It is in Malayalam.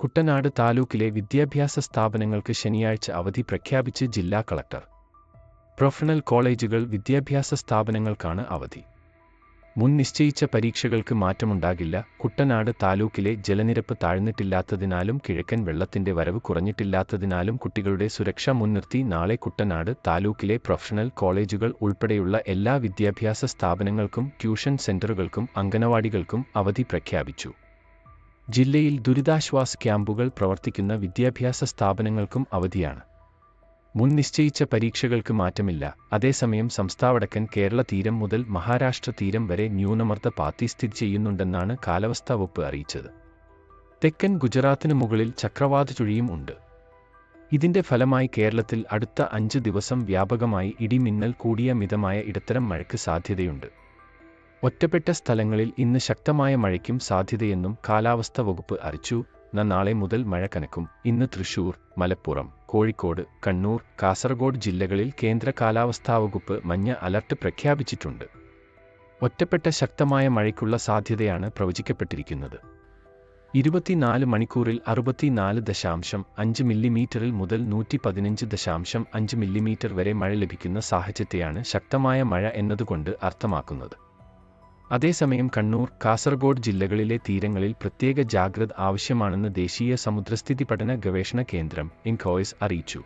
കുട്ടനാട് താലൂക്കിലെ വിദ്യാഭ്യാസ സ്ഥാപനങ്ങൾക്ക് ശനിയാഴ്ച അവധി പ്രഖ്യാപിച്ച് ജില്ലാ കളക്ടർ. പ്രൊഫഷണൽ കോളേജുകൾ, വിദ്യാഭ്യാസ സ്ഥാപനങ്ങൾക്കാണ് അവധി. മുൻ നിശ്ചയിച്ച പരീക്ഷകൾക്ക് മാറ്റമുണ്ടാകില്ല. കുട്ടനാട് താലൂക്കിലെ ജലനിരപ്പ് താഴ്ന്നിട്ടില്ലാത്തതിനാലും കിഴക്കൻ വെള്ളത്തിന്റെ വരവ് കുറഞ്ഞിട്ടില്ലാത്തതിനാലും കുട്ടികളുടെ സുരക്ഷ മുൻനിർത്തി നാളെ കുട്ടനാട് താലൂക്കിലെ പ്രൊഫഷണൽ കോളേജുകൾ ഉൾപ്പെടെയുള്ള എല്ലാ വിദ്യാഭ്യാസ സ്ഥാപനങ്ങൾക്കും ട്യൂഷൻ സെന്ററുകൾക്കും അംഗനവാടികൾക്കും അവധി പ്രഖ്യാപിച്ചു. ജില്ലയിൽ ദുരിതാശ്വാസ ക്യാമ്പുകൾ പ്രവർത്തിക്കുന്ന വിദ്യാഭ്യാസ സ്ഥാപനങ്ങൾക്കും അവധിയാണ്. മുൻ നിശ്ചയിച്ച പരീക്ഷകൾക്ക് മാറ്റമില്ല. അതേസമയം സംസ്ഥാനവടക്കൻ കേരള തീരം മുതൽ മഹാരാഷ്ട്ര തീരം വരെ ന്യൂനമർദ്ദ പാത്തി സ്ഥിതി ചെയ്യുന്നുണ്ടെന്നാണ് കാലാവസ്ഥാ വകുപ്പ് അറിയിച്ചത്. തെക്കൻ ഗുജറാത്തിന് മുകളിൽ ചക്രവാത ചുഴിയും ഉണ്ട്. ഇതിന്റെ ഫലമായി കേരളത്തിൽ അടുത്ത 5 ദിവസം വ്യാപകമായി ഇടിമിന്നൽ കൂടിയ മിതമായ ഇടത്തരം മഴയ്ക്ക് സാധ്യതയുണ്ട്. ഒറ്റപ്പെട്ട സ്ഥലങ്ങളിൽ ഇന്ന് ശക്തമായ മഴയ്ക്കും സാധ്യതയെന്നും കാലാവസ്ഥാ വകുപ്പ് അറിയിച്ചു. നാളെ മുതൽ മഴ കനക്കും. ഇന്ന് തൃശൂർ, മലപ്പുറം, കോഴിക്കോട്, കണ്ണൂർ, കാസർഗോഡ് ജില്ലകളിൽ കേന്ദ്ര കാലാവസ്ഥാ വകുപ്പ് മഞ്ഞ അലർട്ട് പ്രഖ്യാപിച്ചിട്ടുണ്ട്. ഒറ്റപ്പെട്ട ശക്തമായ മഴയ്ക്കുള്ള സാധ്യതയാണ് പ്രവചിക്കപ്പെട്ടിരിക്കുന്നത്. 24 മണിക്കൂറിൽ 64.5 മില്ലിമീറ്ററിൽ മുതൽ 115.5 മില്ലിമീറ്റർ വരെ മഴ ലഭിക്കുന്ന സാഹചര്യത്തെയാണ് ശക്തമായ മഴ എന്നതുകൊണ്ട് അർത്ഥമാക്കുന്നത്. അതേസമയം കണ്ണൂർ, കാസർഗോഡ് ജില്ലകളിലെ തീരങ്ങളിൽ പ്രത്യേക ജാഗ്രത ആവശ്യമാണെന്ന് ദേശീയ സമുദ്രസ്ഥിതി പഠന ഗവേഷണ കേന്ദ്രം (ഇൻകോയ്സ്) അറിയിച്ചു.